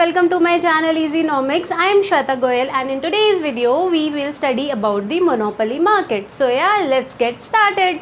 welcome to my channel Easynomics. I am Shweta Goyal and in today's video we will study about the monopoly market. So yeah, let's get started.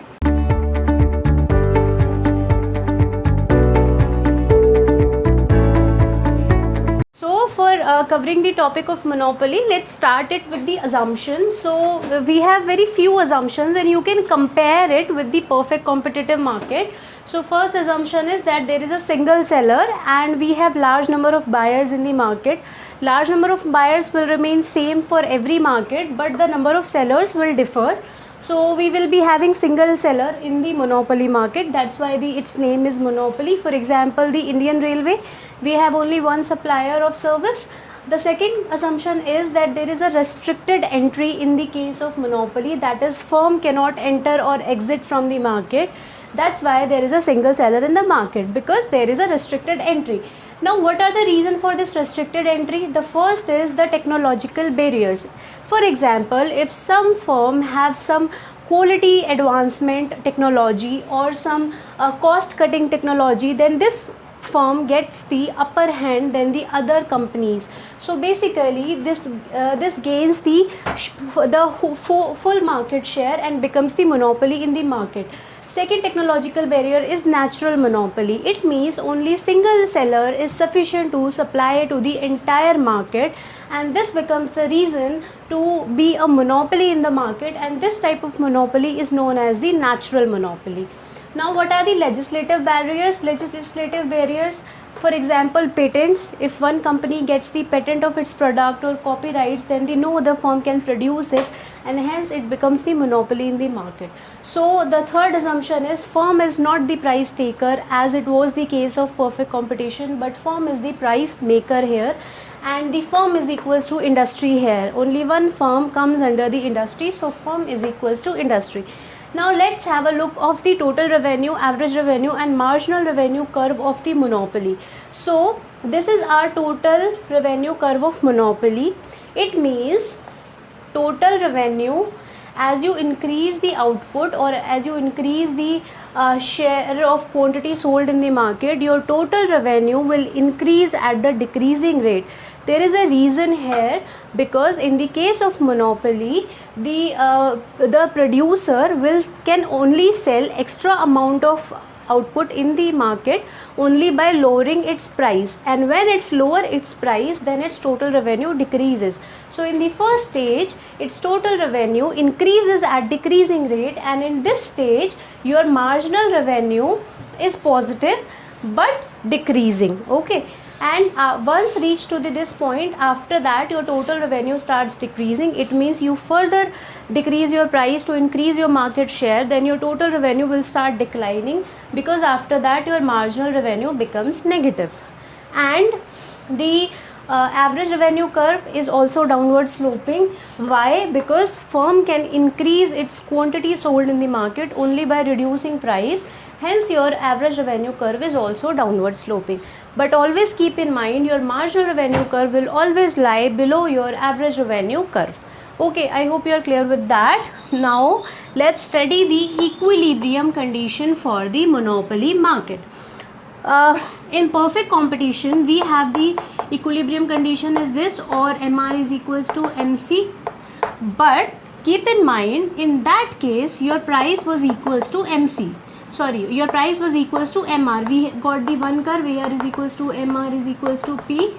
So for covering the topic of monopoly, let's start it with the assumptions. So we have very few assumptions and you can compare it with the perfect competitive market. So first assumption is that there is a single seller and we have large number of buyers in the market. Large number of buyers will remain same for every market, but the number of sellers will differ. So we will be having single seller in the monopoly market. That's why its name is monopoly. For example, the Indian Railway, we have only one supplier of service. The second assumption is that there is a restricted entry in the case of monopoly, that is firm cannot enter or exit from the market. That's why there is a single seller in the market, because there is a restricted entry. Now what are the reasons for this restricted entry? The first is the technological barriers. For example, if some firm have some quality advancement technology or some cost cutting technology, then this firm gets the upper hand than the other companies. So basically this gains the full market share and becomes the monopoly in the market. Second technological barrier is natural monopoly. It means only single seller is sufficient to supply to the entire market, and this becomes the reason to be a monopoly in the market, and this type of monopoly is known as the natural monopoly. Now what are the legislative barriers? Legislative barriers, for example, patents. If one company gets the patent of its product or copyrights, then no other firm can produce it, and hence it becomes the monopoly in the market. So the third assumption is firm is not the price taker, as it was the case of perfect competition, but firm is the price maker here, and the firm is equals to industry here. Only one firm comes under the industry, so firm is equals to industry. Now let's have a look of the total revenue, average revenue and marginal revenue curve of the monopoly. So this is our total revenue curve of monopoly. It means total revenue, as you increase the output or as you increase the share of quantity sold in the market, your total revenue will increase at the decreasing rate. There is a reason here, because in the case of monopoly, the producer can only sell extra amount of output in the market only by lowering its price, and when it's lower its price, then its total revenue decreases. So in the first stage, its total revenue increases at decreasing rate, and in this stage your marginal revenue is positive but decreasing. Okay, and once reached to this point, after that your total revenue starts decreasing. It means you further decrease your price to increase your market share, then your total revenue will start declining, because after that your marginal revenue becomes negative. And the average revenue curve is also downward sloping. Why? Because firm can increase its quantity sold in the market only by reducing price, hence your average revenue curve is also downward sloping. But always keep in mind, your marginal revenue curve will always lie below your average revenue curve. Okay, I hope you are clear with that. Now let's study the equilibrium condition for the monopoly market. In perfect competition, we have the equilibrium condition is this, or MR is equals to MC. But keep in mind, in that case your price was equals to MC. Sorry, your price was equals to MR. We got the one curve, AR is equals to MR is equals to P.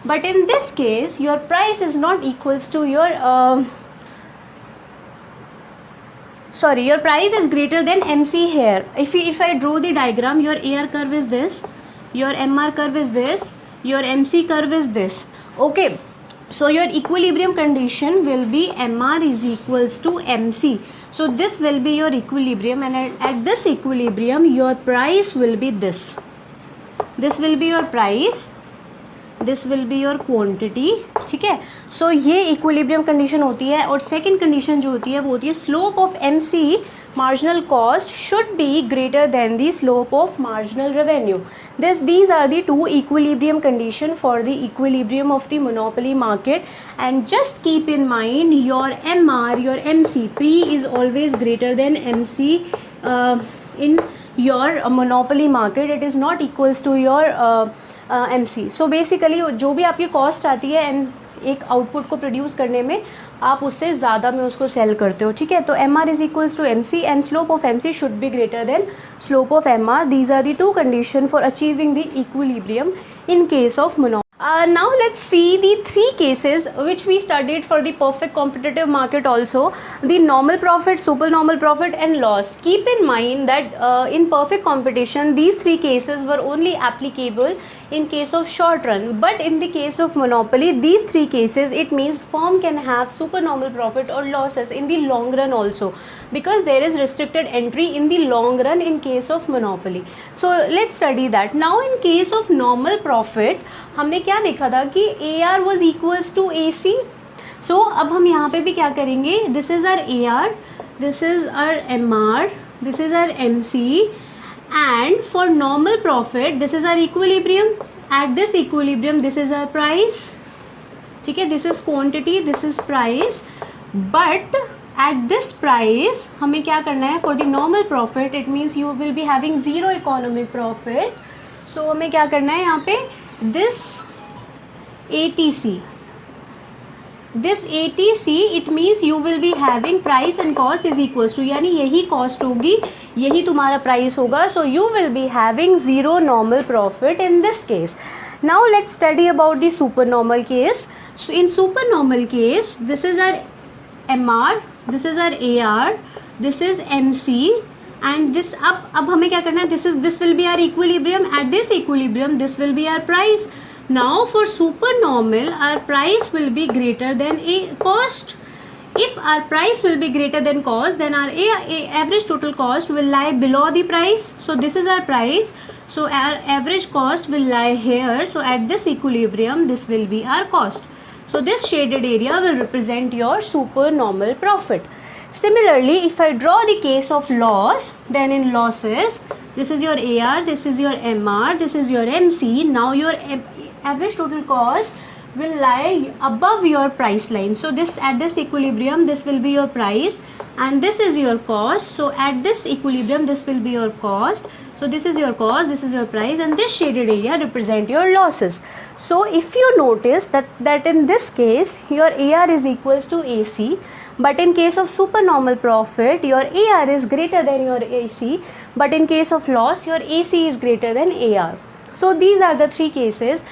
But in this case, your price is not equals to your your price is greater than MC here. If I draw the diagram, your AR curve is this, your MR curve is this, your MC curve is this. Okay, so your equilibrium condition will be MR is equals to MC. So this will be your equilibrium, and at this equilibrium your price will be this. This will be your price, this will be your quantity. ठीक है, so ये equilibrium condition होती है. और second condition जो होती है वो होती है slope of MC, marginal cost, should be greater than the slope of marginal revenue. These are the two equilibrium condition for the equilibrium of the monopoly market. And just keep in mind, your MR, your MC, P is always greater than MC in your monopoly market. It is not equals to your MC. So basically जो भी आपकी cost आती है एक output को produce करने में, आप उससे ज़्यादा में उसको सेल करते हो, ठीक है. तो MR is equals to MC and slope of MC should be greater than slope of MR. These are the two condition for achieving the equilibrium in case of monopoly. Now let's see the three cases which we studied for the perfect competitive market also, the normal profit, supernormal profit and loss. Keep in mind that in perfect competition these three cases were only applicable in case of short run, but in the case of monopoly these three cases, it means firm can have supernormal profit or losses in the long run also, because there is restricted entry in the long run in case of monopoly. So let's study that. Now in case of normal profit हमने क्या देखा था कि AR was equals to AC. So अब हम यहाँ पे भी क्या करेंगे, this is our AR, this is our MR, this is our MC, and for normal profit this is our equilibrium. At this equilibrium this is our price, ठीक है, this is quantity, this is price, but at this price हमें क्या करना है, for the normal profit it means you will be having zero economic profit. So हमें क्या करना है यहाँ पे, this ATC, it means you will be having price and cost is equals to, यानी यही cost होगी, यही तुम्हारा price होगा. So you will be having zero normal profit in this case. Now let's study about the supernormal case. So in supernormal case this is our MR, this is our AR, this is MC, and this अब हमें क्या करना है, this will be our equilibrium. At this equilibrium this will be our price. Now for supernormal our price will be greater than a cost. If our price will be greater than cost, then our average total cost will lie below the price. So this is our price, so our average cost will lie here. So at this equilibrium this will be our cost. So this shaded area will represent your supernormal profit. Similarly, if I draw the case of loss, then in losses, this is your AR, this is your MR, this is your MC. Now your average total cost will lie above your price line. So this, at this equilibrium this will be your price, and this is your cost. So at this equilibrium this will be your cost. So this is your cost, this is your price, and this shaded area represent your losses. So if you notice that in this case your AR is equals to AC, but in case of supernormal profit your AR is greater than your AC, but in case of loss your AC is greater than AR. So these are the three cases,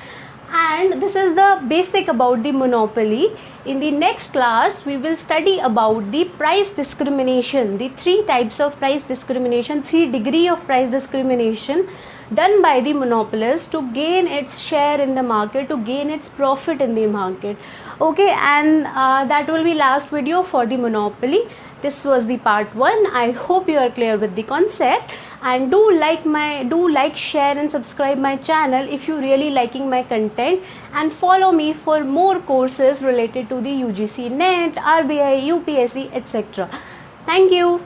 and this is the basic about the monopoly. In the next class we will study about the price discrimination, the three types of price discrimination, 3 degree of price discrimination done by the monopolist to gain its share in the market, to gain its profit in the market. Okay, and that will be last video for the monopoly. This was the part 1. I hope you are clear with the concept, and do like, share and subscribe my channel if you really liking my content, and follow me for more courses related to the UGC NET, RBI, UPSC, etc. Thank you.